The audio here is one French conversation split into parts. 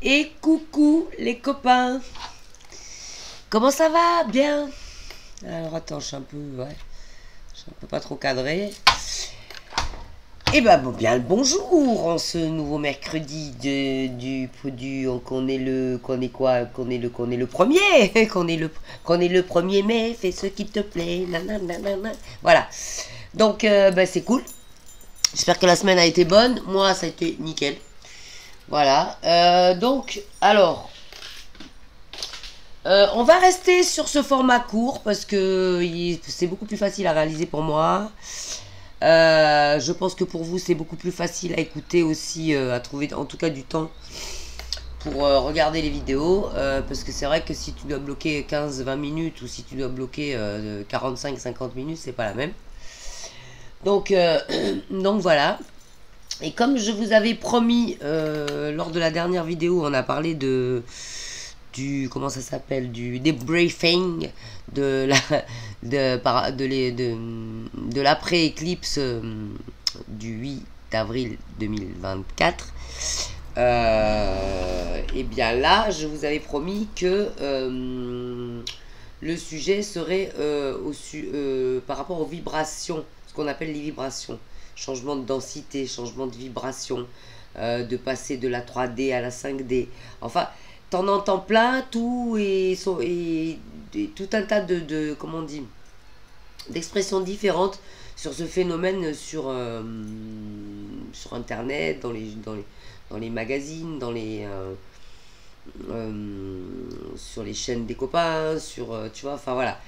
Et coucou les copains. Comment ça va? Bien. Alors attends, je suis un peu... Ouais, je suis un peu pas trop cadré. Et ben bon, bien le bonjour en ce nouveau mercredi qu'on est le premier qu'on est le 1er mai, fais ce qui te plaît, nanana. Voilà. Donc ben, c'est cool. J'espère que la semaine a été bonne. Moi ça a été nickel. Voilà. Donc alors on va rester sur ce format court parce que c'est beaucoup plus facile à réaliser pour moi. Je pense que pour vous c'est beaucoup plus facile à écouter aussi, à trouver en tout cas du temps pour regarder les vidéos, parce que c'est vrai que si tu dois bloquer 15-20 minutes ou si tu dois bloquer 45-50 minutes, c'est pas la même. Donc, donc voilà. Et comme je vous avais promis lors de la dernière vidéo, on a parlé du comment ça s'appelle, du débriefing de l'après-éclicse du 8 avril 2024. Et bien là, je vous avais promis que le sujet serait par rapport aux vibrations, ce qu'on appelle les vibrations. Changement de densité, changement de vibration, de passer de la 3D à la 5D. Enfin, t'en entends plein, tout et tout un tas comment on dit, d'expressions différentes sur ce phénomène sur internet, dans les magazines, sur les chaînes des copains, tu vois, enfin voilà,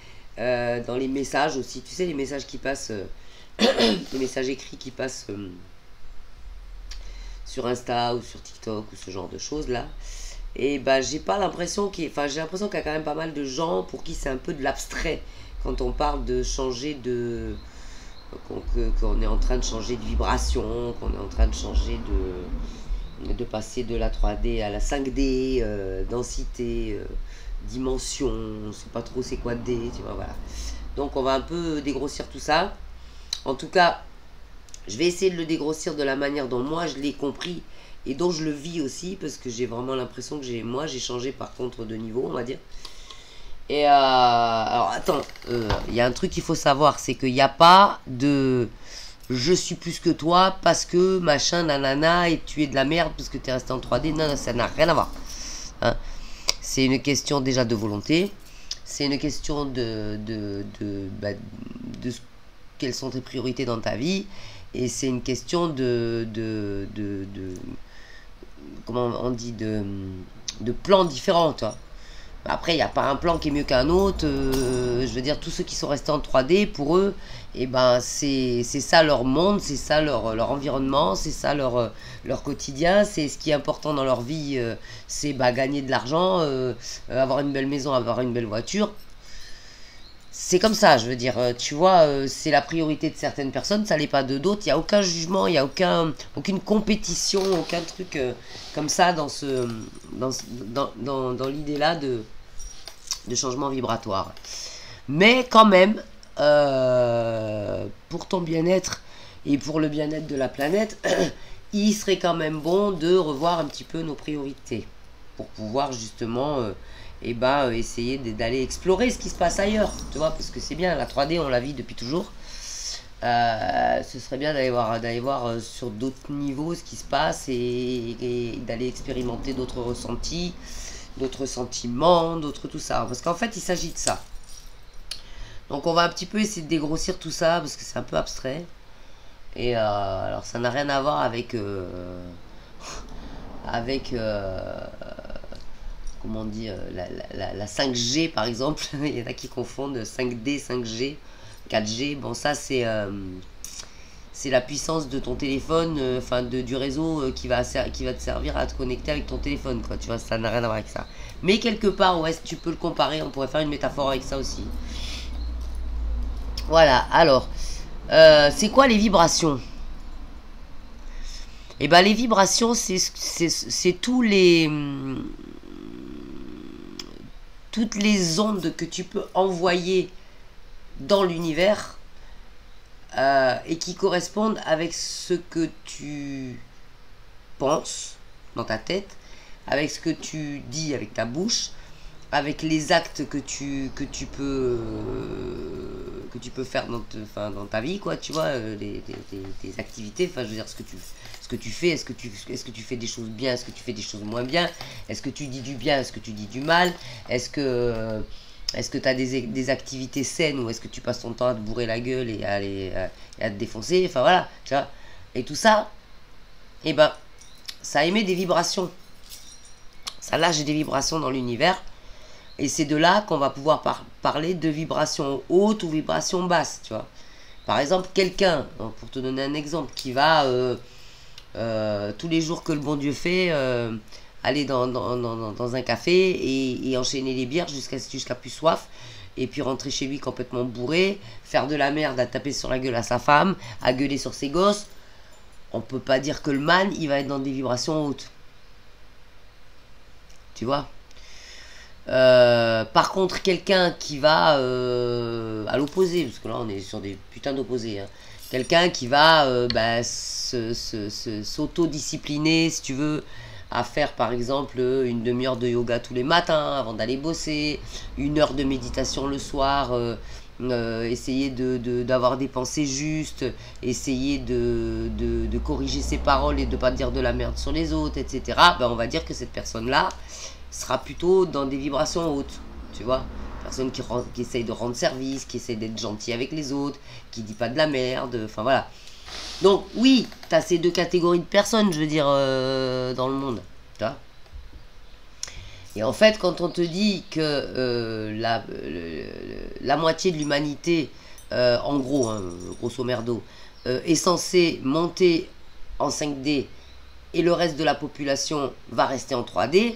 dans les messages aussi, tu sais, les messages qui passent, les messages écrits qui passent sur Insta ou sur TikTok ou ce genre de choses là. Et bah j'ai pas l'impression j'ai l'impression qu'il y a quand même pas mal de gens pour qui c'est un peu de l'abstrait quand on parle de changer qu'on est en train de changer de vibration, qu'on est en train de changer de passer de la 3D à la 5D, densité, dimension, on sait pas trop c'est quoi D, tu vois, voilà. Donc on va un peu dégrossir tout ça. En tout cas, je vais essayer de le dégrossir de la manière dont moi je l'ai compris et dont je le vis aussi, parce que j'ai vraiment l'impression que j'ai changé par contre de niveau, on va dire. Et alors attends, il y a un truc qu'il faut savoir, c'est qu'il n'y a pas de je suis plus que toi parce que machin nanana et tu es de la merde parce que tu es resté en 3D. Non, ça n'a rien à voir, hein. C'est une question déjà de volonté, c'est une question de quelles sont tes priorités dans ta vie, et c'est une question comment on dit, de plans différents, toi. Après, il n'y a pas un plan qui est mieux qu'un autre. Je veux dire, tous ceux qui sont restés en 3D, pour eux, et ben, c'est ça leur monde, c'est ça leur environnement, c'est ça leur quotidien, c'est ce qui est important dans leur vie, c'est gagner de l'argent, avoir une belle maison, avoir une belle voiture. C'est comme ça, je veux dire, tu vois, c'est la priorité de certaines personnes, ça l'est pas de d'autres, il n'y a aucun jugement, il n'y a aucune compétition, aucun truc comme ça dans l'idée-là de changement vibratoire. Mais quand même, pour ton bien-être et pour le bien-être de la planète, il serait quand même bon de revoir un petit peu nos priorités pour pouvoir justement... essayer d'aller explorer ce qui se passe ailleurs, tu vois, parce que c'est bien, la 3D on la vit depuis toujours. Ce serait bien d'aller voir sur d'autres niveaux ce qui se passe et d'aller expérimenter d'autres ressentis, d'autres sentiments, d'autres tout ça, parce qu'en fait il s'agit de ça. Donc on va un petit peu essayer de dégrossir tout ça parce que c'est un peu abstrait, et alors ça n'a rien à voir avec comment on dit, la 5G par exemple. Il y en a qui confondent 5D, 5G, 4G. Bon, ça c'est la puissance de ton téléphone, du réseau qui va te servir à te connecter avec ton téléphone, quoi. Tu vois, ça n'a rien à voir avec ça. Mais quelque part, ouais, tu peux le comparer, on pourrait faire une métaphore avec ça aussi. Voilà, alors, c'est quoi les vibrations? Et ben les vibrations, c'est toutes les ondes que tu peux envoyer dans l'univers et qui correspondent avec ce que tu penses dans ta tête, avec ce que tu dis avec ta bouche, avec les actes que tu peux faire dans ta vie, quoi, tu vois, tes activités, enfin je veux dire ce que tu fais, est-ce que tu fais des choses bien, est-ce que tu fais des choses moins bien, est-ce que tu dis du bien, est-ce que tu dis du mal, est-ce que tu as des activités saines ou est-ce que tu passes ton temps à te bourrer la gueule et à te défoncer, enfin voilà, tu vois, et tout ça, et ben ça émet des vibrations, ça lâche des vibrations dans l'univers. Et c'est de là qu'on va pouvoir parler de vibrations hautes ou vibrations basses, tu vois. Par exemple, quelqu'un, pour te donner un exemple, qui va tous les jours que le bon Dieu fait, aller dans un café et enchaîner les bières jusqu'à plus soif, et puis rentrer chez lui complètement bourré, faire de la merde, à taper sur la gueule à sa femme, à gueuler sur ses gosses. On peut pas dire que le man, il va être dans des vibrations hautes. Tu vois. Par contre, quelqu'un qui va à l'opposé, parce que là on est sur des putains d'opposés, hein. Quelqu'un qui va s'auto-discipliner, si tu veux, à faire par exemple une demi-heure de yoga tous les matins avant d'aller bosser, 1 heure de méditation le soir, essayer d'avoir des pensées justes, essayer de corriger ses paroles et de pas dire de la merde sur les autres, etc. Ben, on va dire que cette personne-là sera plutôt dans des vibrations hautes, tu vois. Personne qui essaye de rendre service, qui essaye d'être gentil avec les autres, qui dit pas de la merde, enfin voilà. Donc oui, tu as ces deux catégories de personnes, je veux dire, dans le monde, tu vois. Et en fait, quand on te dit que la moitié de l'humanité, en gros, hein, grosso merdo, est censée monter en 5D et le reste de la population va rester en 3D,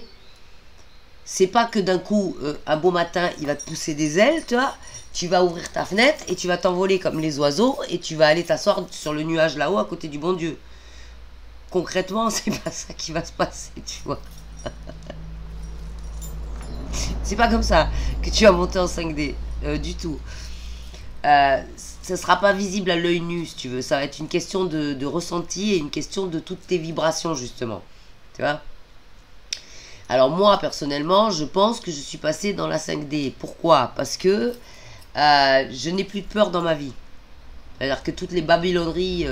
c'est pas que d'un coup, un beau matin, il va te pousser des ailes, tu vois. Tu vas ouvrir ta fenêtre et tu vas t'envoler comme les oiseaux et tu vas aller t'asseoir sur le nuage là-haut à côté du bon Dieu. Concrètement, c'est pas ça qui va se passer, tu vois. C'est pas comme ça que tu vas monter en 5D, du tout. Ça sera pas visible à l'œil nu, si tu veux. Ça va être une question de ressenti et une question de toutes tes vibrations, justement. Tu vois. Alors moi, personnellement, je pense que je suis passé dans la 5D. Pourquoi? Parce que je n'ai plus de peur dans ma vie. C'est-à-dire que toutes les babylonneries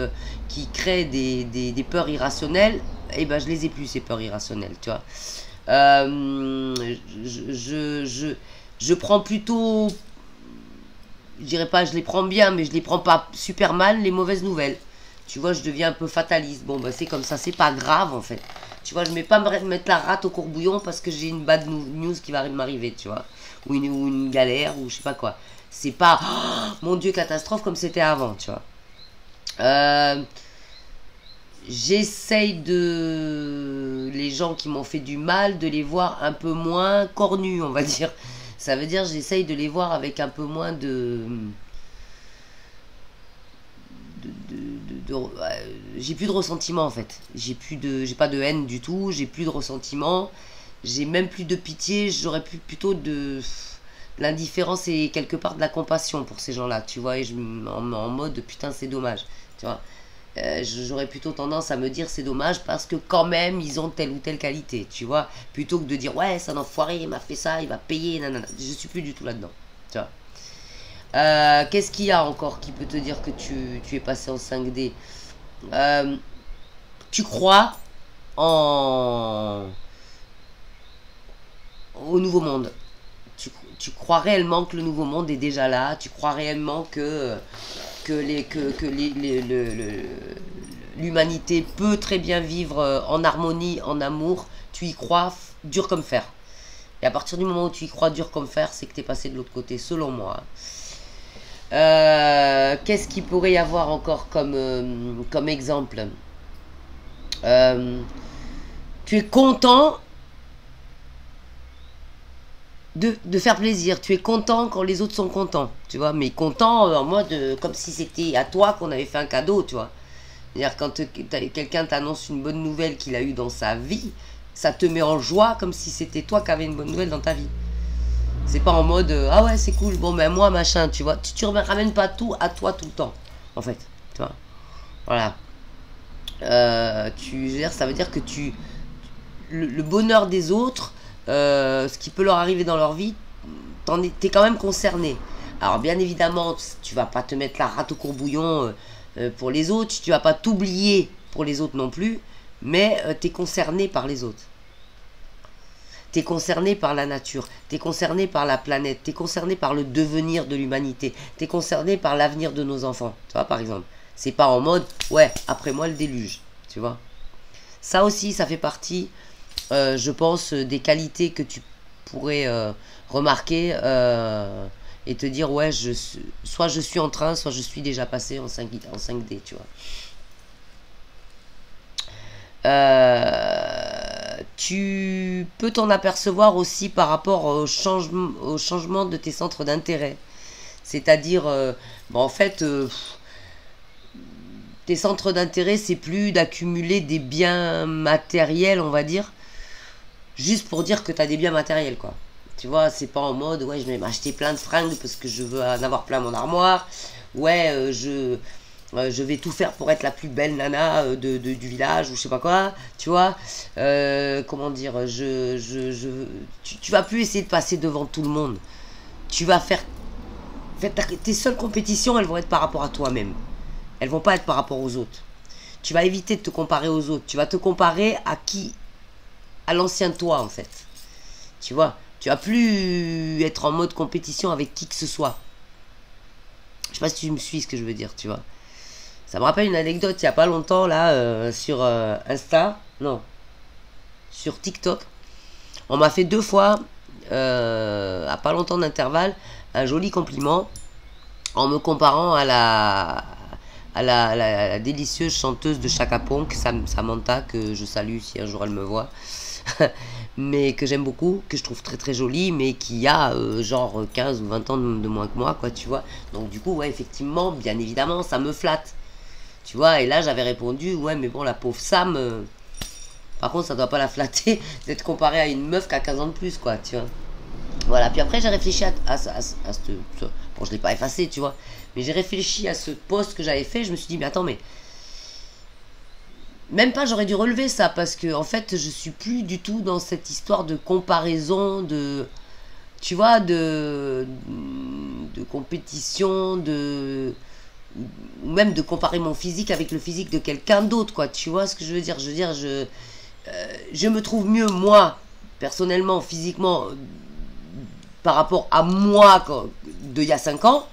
qui créent des peurs irrationnelles, eh ben je les ai plus, ces peurs irrationnelles, tu vois. Je prends plutôt, je dirais pas je les prends bien, mais je les prends pas super mal, les mauvaises nouvelles. Tu vois, je deviens un peu fataliste. Bon, bah c'est comme ça, c'est pas grave en fait. Tu vois, je ne vais pas me mettre la rate au courbouillon parce que j'ai une bad news qui va m'arriver, tu vois. Ou une galère, ou je sais pas quoi. C'est pas, oh, mon Dieu, catastrophe comme c'était avant, tu vois. J'essaye les gens qui m'ont fait du mal, de les voir un peu moins cornus, on va dire. Ça veut dire, j'essaye de les voir avec un peu moins j'ai plus de ressentiment en fait. J'ai pas de haine du tout, j'ai plus de ressentiment, j'ai même plus de pitié, j'aurais plutôt de l'indifférence et quelque part de la compassion pour ces gens-là, tu vois, et en mode putain c'est dommage, tu vois. J'aurais plutôt tendance à me dire c'est dommage parce que quand même ils ont telle ou telle qualité, tu vois, plutôt que de dire ouais c'est un enfoiré, il m'a fait ça, il va payer, nanana. Je suis plus du tout là-dedans, tu vois. Qu'est-ce qu'il y a encore qui peut te dire que tu es passé en 5D? Tu crois au nouveau monde. Tu crois réellement que le nouveau monde est déjà là. Tu crois réellement que l'humanité peut très bien vivre en harmonie, en amour. Tu y crois dur comme fer. Et à partir du moment où tu y crois dur comme fer, c'est que tu es passé de l'autre côté, selon moi. Qu'est-ce qu'il pourrait y avoir encore comme exemple? Tu es content de faire plaisir. Tu es content quand les autres sont contents, tu vois. Mais content en mode comme si c'était à toi qu'on avait fait un cadeau, tu vois. C'est-à-dire quand quelqu'un t'annonce une bonne nouvelle qu'il a eue dans sa vie, ça te met en joie comme si c'était toi qui avais une bonne nouvelle dans ta vie. C'est pas en mode ah ouais c'est cool, bon ben moi machin, tu vois. Tu ramènes pas tout à toi tout le temps, en fait, tu vois. Voilà. Ça veut dire que le bonheur des autres, ce qui peut leur arriver dans leur vie, t'es quand même concerné. Alors bien évidemment, tu vas pas te mettre la rate au courbouillon pour les autres, tu vas pas t'oublier pour les autres non plus, mais tu es concerné par les autres. Tu es concerné par la nature, tu es concerné par la planète, tu es concerné par le devenir de l'humanité, tu es concerné par l'avenir de nos enfants. Tu vois, par exemple, c'est pas en mode, ouais, après moi le déluge, tu vois. Ça aussi, ça fait partie, je pense, des qualités que tu pourrais remarquer et te dire, ouais, soit je suis en train, soit je suis déjà passé en 5D, tu vois. Tu peux t'en apercevoir aussi par rapport au changement de tes centres d'intérêt. C'est-à-dire, en fait, tes centres d'intérêt, c'est plus d'accumuler des biens matériels, on va dire, juste pour dire que tu as des biens matériels, quoi. Tu vois, c'est pas en mode, ouais, je vais m'acheter plein de fringues parce que je veux en avoir plein mon armoire. Ouais, je vais tout faire pour être la plus belle nana du village ou je sais pas quoi, tu vois. Comment dire, tu vas plus essayer de passer devant tout le monde. Tu vas faire tes seules compétitions, elles vont être par rapport à toi-même. Elles vont pas être par rapport aux autres. Tu vas éviter de te comparer aux autres. Tu vas te comparer à qui? À l'ancien toi, en fait. Tu vois, tu vas plus être en mode compétition avec qui que ce soit. Je sais pas si tu me suis ce que je veux dire, tu vois. Ça me rappelle une anecdote il y a pas longtemps là sur Insta, non, sur TikTok. On m'a fait 2 fois, à pas longtemps d'intervalle, un joli compliment en me comparant à la délicieuse chanteuse de Chaka Ponk, Samantha, que je salue si un jour elle me voit. Mais que j'aime beaucoup, que je trouve très très jolie, mais qui a genre 15 ou 20 ans de moins que moi, quoi, tu vois. Donc du coup, ouais, effectivement, bien évidemment, ça me flatte. Tu vois, et là j'avais répondu, ouais, mais bon, la pauvre Sam, par contre, ça doit pas la flatter d'être comparée à une meuf qui a 15 ans de plus, quoi, tu vois. Voilà, puis après j'ai réfléchi à ce. Bon, je l'ai pas effacé, tu vois, mais j'ai réfléchi à ce post que j'avais fait, je me suis dit, mais attends, mais. Même pas, j'aurais dû relever ça, parce que, en fait, je suis plus du tout dans cette histoire de comparaison, de. Tu vois, de compétition, ou même de comparer mon physique avec le physique de quelqu'un d'autre, quoi. Tu vois ce que je veux dire? Je veux dire, je me trouve mieux, moi, personnellement, physiquement, par rapport à moi d'il y a 5 ans.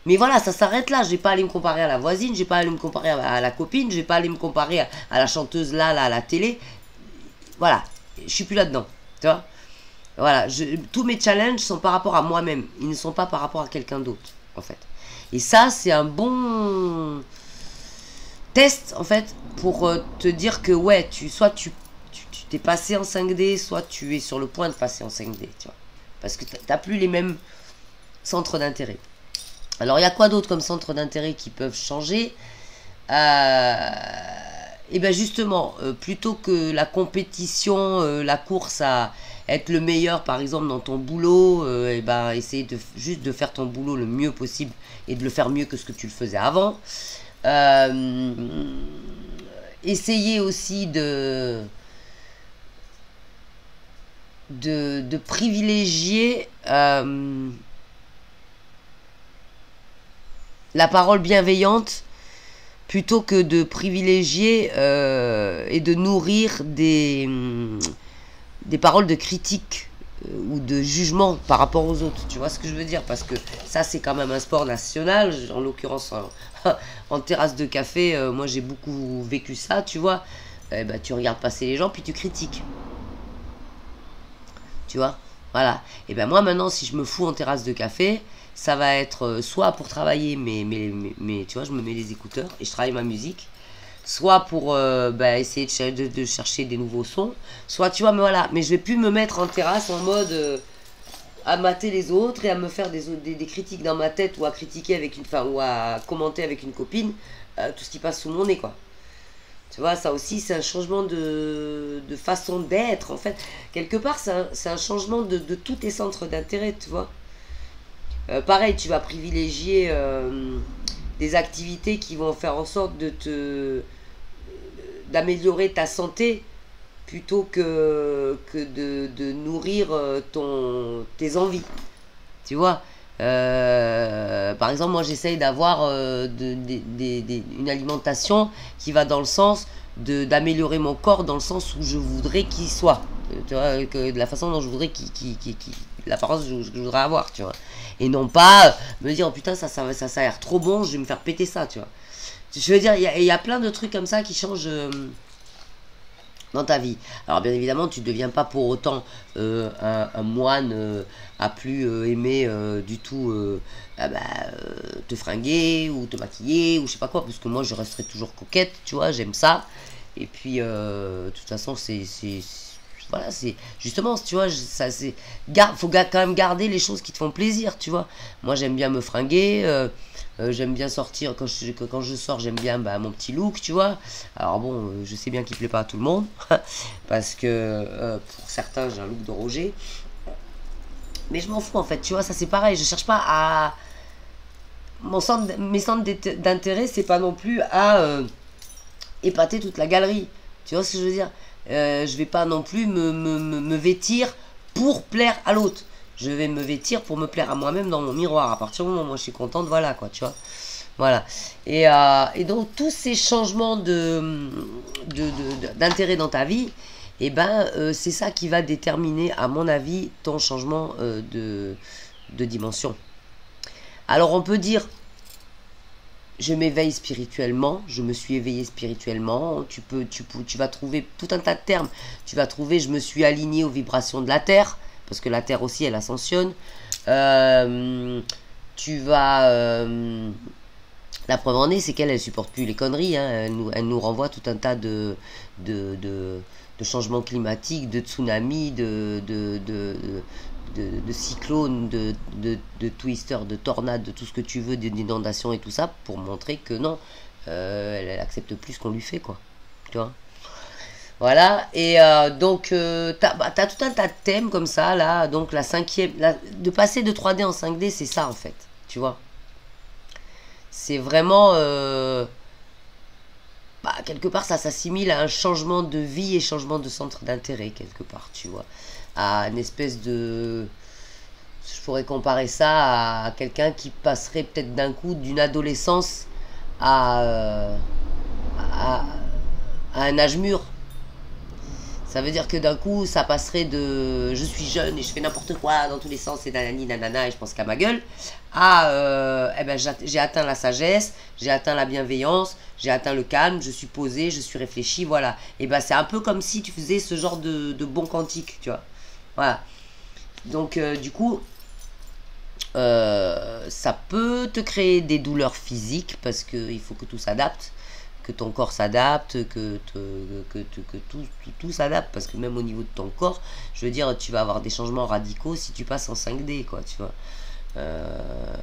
Mais voilà, ça s'arrête là. Je vais pas aller me comparer à la voisine, je vais pas aller me comparer à la copine, je vais pas aller me comparer à la chanteuse là, à la télé. Voilà, je suis plus là-dedans, tu vois. Voilà, tous mes challenges sont par rapport à moi-même. Ils ne sont pas par rapport à quelqu'un d'autre, en fait. Et ça, c'est un bon test, en fait, pour te dire que, ouais, soit tu t'es passé en 5D, soit tu es sur le point de passer en 5D, tu vois. Parce que tu n'as plus les mêmes centres d'intérêt. Alors, il y a quoi d'autre comme centre d'intérêt qui peuvent changer? Et bien justement, plutôt que la compétition, la course à être le meilleur, par exemple, dans ton boulot, et ben essayer juste de faire ton boulot le mieux possible et de le faire mieux que ce que tu le faisais avant. Essayer aussi de privilégier la parole bienveillante plutôt que de privilégier et de nourrir des paroles de critique ou de jugement par rapport aux autres. Tu vois ce que je veux dire? Parce que ça, c'est quand même un sport national. En l'occurrence, en terrasse de café, moi, j'ai beaucoup vécu ça, tu vois. Ben, tu regardes passer les gens, puis tu critiques. Tu vois? Voilà. Et ben moi, maintenant, si je me fous en terrasse de café, ça va être soit pour travailler, mais tu vois, je me mets les écouteurs et je travaille ma musique. Soit pour essayer de chercher des nouveaux sons. Soit, tu vois, mais voilà. Mais je vais plus me mettre en terrasse en mode à mater les autres et à me faire des critiques dans ma tête ou à critiquer avec ou à commenter avec une copine tout ce qui passe sous mon nez, quoi. Tu vois, ça aussi, c'est un changement de façon d'être, en fait. Quelque part, c'est un changement de tous tes centres d'intérêt, tu vois. Pareil, tu vas privilégier des activités qui vont faire en sorte d'améliorer ta santé plutôt que de nourrir tes envies. Tu vois, par exemple, moi j'essaye d'avoir une alimentation qui va dans le sens d'améliorer mon corps dans le sens où je voudrais qu'il soit. Tu vois, de la façon dont je voudrais l'apparence que je voudrais avoir, tu vois. Et non pas me dire, oh putain, ça a l'air trop bon, je vais me faire péter ça, tu vois. Je veux dire, il y a plein de trucs comme ça qui changent dans ta vie. Alors bien évidemment, tu ne deviens pas pour autant un moine à plus aimer du tout te fringuer ou te maquiller ou je sais pas quoi, parce que moi je resterai toujours coquette, tu vois, j'aime ça. Et puis de toute façon, voilà, c'est justement, tu vois, faut quand même garder les choses qui te font plaisir, tu vois. Moi j'aime bien me fringuer. J'aime bien sortir, quand je sors, j'aime bien mon petit look, tu vois. Alors bon, je sais bien qu'il plaît pas à tout le monde, parce que pour certains, j'ai un look de Roger. Mais je m'en fous en fait, tu vois, ça c'est pareil, je cherche pas à... Mes centres d'intérêt, c'est pas non plus à épater toute la galerie. Tu vois ce que je veux dire? Je vais pas non plus me vêtir pour plaire à l'autre. Je vais me vêtir pour me plaire à moi-même dans mon miroir. À partir du moment où moi je suis contente, voilà quoi, tu vois. Voilà. Et donc tous ces changements d'intérêt dans ta vie, et c'est ça qui va déterminer, à mon avis, ton changement de dimension. Alors on peut dire, je m'éveille spirituellement, je me suis éveillé spirituellement, tu vas trouver tout un tas de termes. Tu vas trouver, je me suis aligné aux vibrations de la Terre, parce que la Terre aussi, elle ascensionne. Tu vas... la preuve en est, c'est qu'elle ne supporte plus les conneries. Hein. Elle nous renvoie tout un tas de changements climatiques, de tsunamis, de cyclones, de twisters, de tornades, de tout ce que tu veux, d'inondations et tout ça, pour montrer que non, elle accepte plus ce qu'on lui fait, quoi. Tu vois? Voilà, et donc t'as tout un tas de thèmes comme ça, là, donc de passer de 3D en 5D, c'est ça en fait, tu vois. C'est vraiment, quelque part ça s'assimile à un changement de vie et changement de centre d'intérêt, quelque part, tu vois. À une espèce de... Je pourrais comparer ça à quelqu'un qui passerait peut-être d'un coup d'une adolescence à un âge mûr. Ça veut dire que d'un coup, ça passerait de je suis jeune et je fais n'importe quoi dans tous les sens et nanani nanana et je pense qu'à ma gueule, à j'ai atteint la sagesse, j'ai atteint la bienveillance, j'ai atteint le calme, je suis posé, je suis réfléchi, voilà. Et c'est un peu comme si tu faisais ce genre de bon quantique, tu vois. Voilà. Donc, du coup, ça peut te créer des douleurs physiques parce qu'il faut que tout s'adapte. Que ton corps s'adapte, que tout s'adapte, parce que même au niveau de ton corps, je veux dire, tu vas avoir des changements radicaux si tu passes en 5D, quoi, tu vois.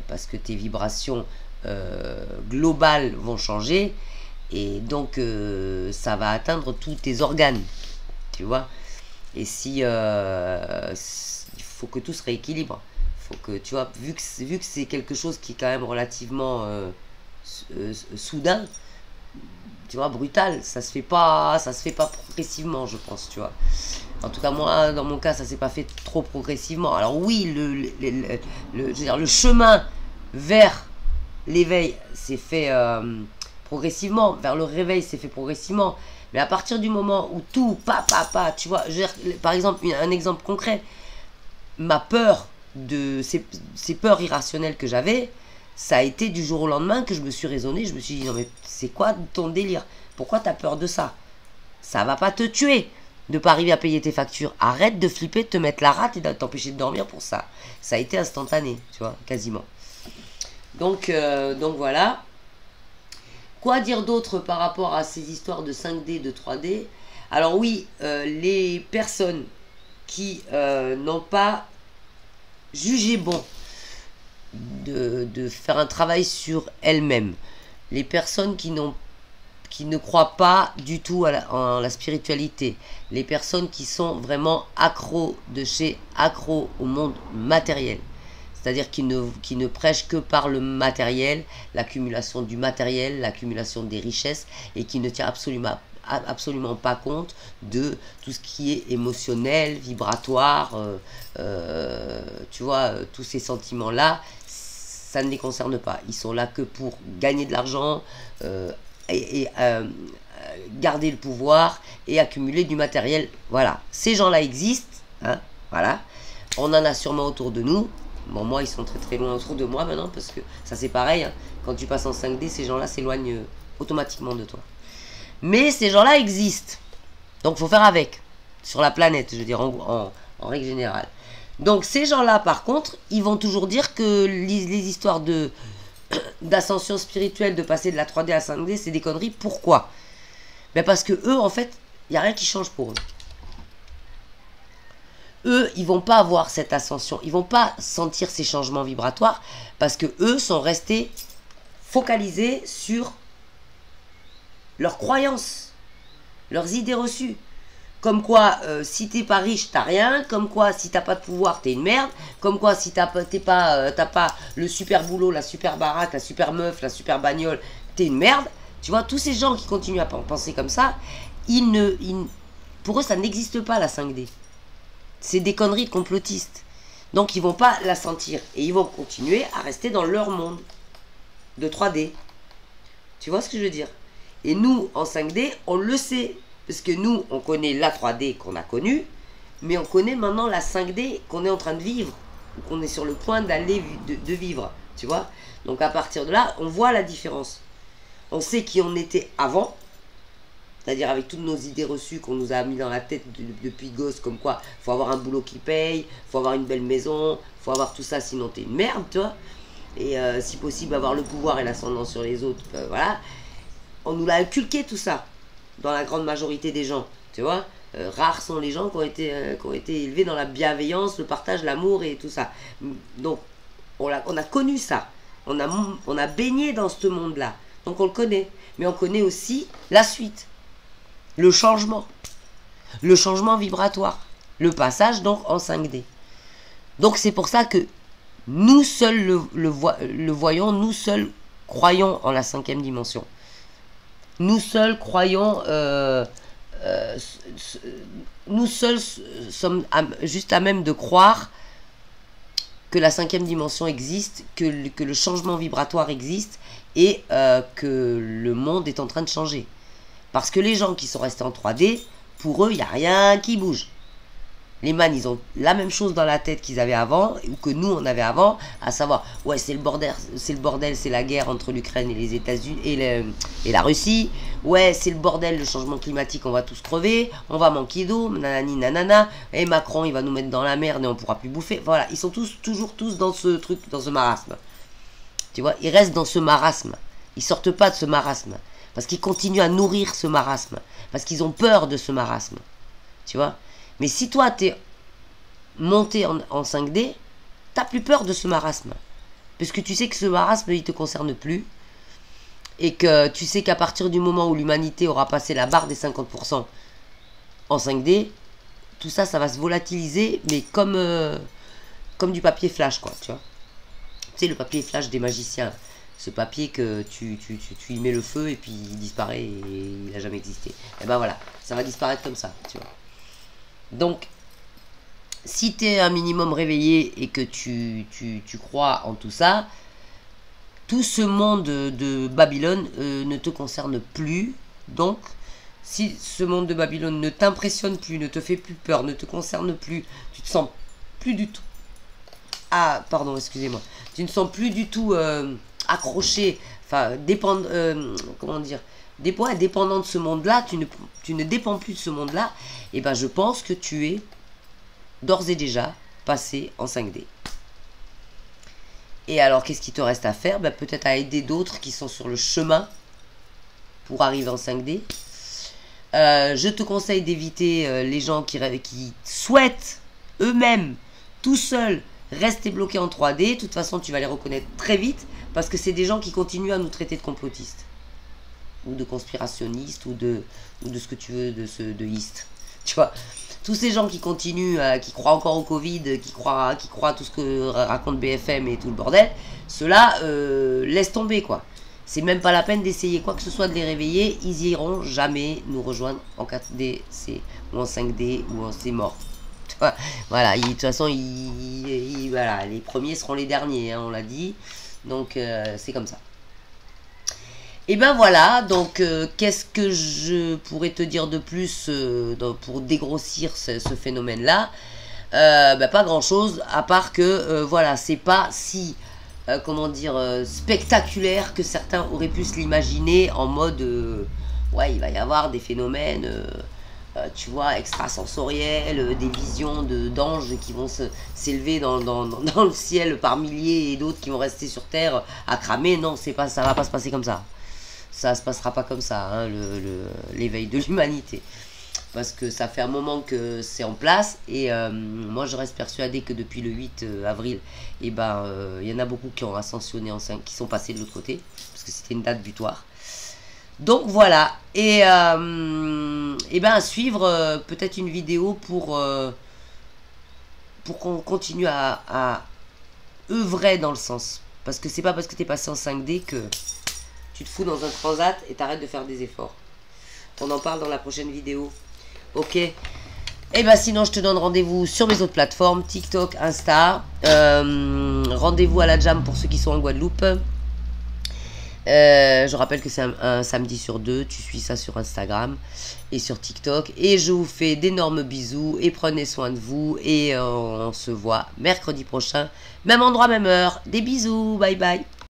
Parce que tes vibrations globales vont changer, et donc ça va atteindre tous tes organes, tu vois. Et il faut que tout se rééquilibre. Faut que, tu vois, vu que c'est quelque chose qui est quand même relativement soudain, tu vois, brutal, ça se fait pas progressivement, je pense, tu vois. En tout cas, moi, dans mon cas, ça s'est pas fait trop progressivement. Alors oui, je veux dire, le chemin vers l'éveil s'est fait progressivement, vers le réveil s'est fait progressivement. Mais à partir du moment où tout, tu vois, je veux dire, par exemple, un exemple concret, ma peur ces peurs irrationnelles que j'avais, ça a été du jour au lendemain que je me suis raisonné, je me suis dit, non mais c'est quoi ton délire? Pourquoi t'as peur de ça? Ça va pas te tuer de pas arriver à payer tes factures. Arrête de flipper, de te mettre la rate et de t'empêcher de dormir pour ça. Ça a été instantané, tu vois, quasiment. Donc voilà. Quoi dire d'autre par rapport à ces histoires de 5D, de 3D? Alors oui, les personnes qui n'ont pas jugé bon de faire un travail sur elles-mêmes, les personnes qui ne croient pas du tout en la spiritualité, les personnes qui sont vraiment accros accros au monde matériel, c'est-à-dire qui ne prêchent que par le matériel, l'accumulation du matériel, l'accumulation des richesses, et qui ne tient absolument pas compte de tout ce qui est émotionnel, vibratoire, tu vois, tous ces sentiments-là, ça ne les concerne pas. Ils sont là que pour gagner de l'argent et garder le pouvoir et accumuler du matériel. Voilà, ces gens-là existent, hein, voilà. On en a sûrement autour de nous. Bon, moi, ils sont très très loin autour de moi maintenant, parce que ça c'est pareil, hein. Quand tu passes en 5D, ces gens-là s'éloignent automatiquement de toi. Mais ces gens-là existent. Donc, il faut faire avec. Sur la planète, je veux dire, en règle générale. Donc, ces gens-là, par contre, ils vont toujours dire que les histoires d'ascension spirituelle, de passer de la 3D à la 5D, c'est des conneries. Pourquoi? Ben parce que eux, en fait, il n'y a rien qui change pour eux. Eux, ils vont pas avoir cette ascension. Ils vont pas sentir ces changements vibratoires parce que eux sont restés focalisés sur leurs croyances, leurs idées reçues. Comme quoi, si t'es pas riche, t'as rien. Comme quoi, si t'as pas de pouvoir, t'es une merde. Comme quoi, si t'as pas le super boulot, la super baraque, la super meuf, la super bagnole, t'es une merde. Tu vois, tous ces gens qui continuent à penser comme ça, pour eux, ça n'existe pas la 5D. C'est des conneries de complotistes. Donc, ils vont pas la sentir. Et ils vont continuer à rester dans leur monde de 3D. Tu vois ce que je veux dire? Et nous, en 5D, on le sait. Parce que nous, on connaît la 3D qu'on a connue. Mais on connaît maintenant la 5D qu'on est en train de vivre. Ou qu'on est sur le point d'aller de vivre. Tu vois? Donc, à partir de là, on voit la différence. On sait qui on était avant. C'est-à-dire avec toutes nos idées reçues qu'on nous a mis dans la tête depuis gosse, comme quoi il faut avoir un boulot qui paye, il faut avoir une belle maison, il faut avoir tout ça, sinon t'es une merde, tu vois. Et si possible, avoir le pouvoir et l'ascendant sur les autres, voilà. On nous l'a inculqué tout ça, dans la grande majorité des gens, tu vois. Rares sont les gens qui ont été élevés dans la bienveillance, le partage, l'amour et tout ça. Donc, on a connu ça. On a baigné dans ce monde-là. Donc on le connaît. Mais on connaît aussi la suite. Le changement vibratoire, le passage donc en 5D. Donc c'est pour ça que nous seuls le voyons, nous seuls croyons en la 5e dimension. Nous seuls croyons, nous seuls sommes juste à même de croire que la 5e dimension existe, que le changement vibratoire existe et que le monde est en train de changer. Parce que les gens qui sont restés en 3D, pour eux, il n'y a rien qui bouge. Les man, ils ont la même chose dans la tête qu'ils avaient avant, ou que nous, on avait avant, à savoir, ouais, c'est le bordel, c'est la guerre entre l'Ukraine et les États-Unis et la Russie. Ouais, c'est le bordel, le changement climatique, on va tous crever, on va manquer d'eau, nanani, nanana. Et Macron, il va nous mettre dans la merde et on pourra plus bouffer. Voilà, ils sont toujours tous dans ce truc, dans ce marasme. Tu vois, ils restent dans ce marasme. Ils sortent pas de ce marasme. Parce qu'ils continuent à nourrir ce marasme. Parce qu'ils ont peur de ce marasme. Tu vois? Mais si toi, t'es monté en 5D, t'as plus peur de ce marasme. Parce que tu sais que ce marasme, il te concerne plus. Et que tu sais qu'à partir du moment où l'humanité aura passé la barre des 50% en 5D, tout ça, ça va se volatiliser, mais comme du papier flash, quoi, tu vois. Tu sais, le papier flash des magiciens. Ce papier que tu y mets le feu et puis il disparaît et il n'a jamais existé. Et ben voilà, ça va disparaître comme ça, tu vois. Donc, si tu es un minimum réveillé et que tu crois en tout ça, tout ce monde de Babylone ne te concerne plus. Donc, si ce monde de Babylone ne t'impressionne plus, ne te fait plus peur, ne te concerne plus, tu te sens plus du tout... Ah, pardon, excusez-moi. Tu ne sens plus du tout... accroché, enfin, comment dire, dépendant de ce monde-là, tu ne dépends plus de ce monde-là, et ben je pense que tu es d'ores et déjà passé en 5D. Et alors, qu'est-ce qui te reste à faire? Ben, peut-être à aider d'autres qui sont sur le chemin pour arriver en 5D. Je te conseille d'éviter les gens qui souhaitent eux-mêmes, tout seuls, rester bloqués en 3D. De toute façon, tu vas les reconnaître très vite. Parce que c'est des gens qui continuent à nous traiter de complotistes. Ou de conspirationnistes, ou de ce que tu veux, de hist. Tu vois, tous ces gens qui continuent, qui croient encore au Covid, qui croient tout ce que raconte BFM et tout le bordel, ceux-là, laisse tomber, quoi. C'est même pas la peine d'essayer quoi que ce soit de les réveiller. Ils iront jamais nous rejoindre en 4D, ou en 5D, ou en c'est mort. Voilà, de toute façon, voilà, les premiers seront les derniers, hein, on l'a dit. Donc, c'est comme ça. Et ben voilà, donc qu'est-ce que je pourrais te dire de plus pour dégrossir ce phénomène-là? Pas grand-chose, à part que, voilà, c'est pas si, comment dire, spectaculaire que certains auraient pu se l'imaginer en mode, ouais, il va y avoir des phénomènes, tu vois, extrasensoriels, des visions d'anges qui vont s'élever dans le ciel par milliers et d'autres qui vont rester sur Terre à cramer. Non, ça va pas se passer comme ça. Ça se passera pas comme ça, hein, l'éveil de l'humanité. Parce que ça fait un moment que c'est en place. Et moi, je reste persuadée que depuis le 8 avril, il y en a beaucoup qui ont ascensionné qui sont passés de l'autre côté. Parce que c'était une date butoir. Donc voilà. Et à suivre peut-être une vidéo pour qu'on continue à œuvrer dans le sens. Parce que c'est pas parce que tu es passé en 5D que tu te fous dans un transat et t'arrêtes de faire des efforts. On en parle dans la prochaine vidéo. Ok. Et sinon, je te donne rendez-vous sur mes autres plateformes, TikTok, Insta. Rendez-vous à la Jam pour ceux qui sont en Guadeloupe. Je rappelle que c'est un samedi sur 2. Tu suis ça sur Instagram et sur TikTok. Et je vous fais d'énormes bisous et prenez soin de vous. Et on se voit mercredi prochain. Même endroit, même heure. Des bisous. Bye bye.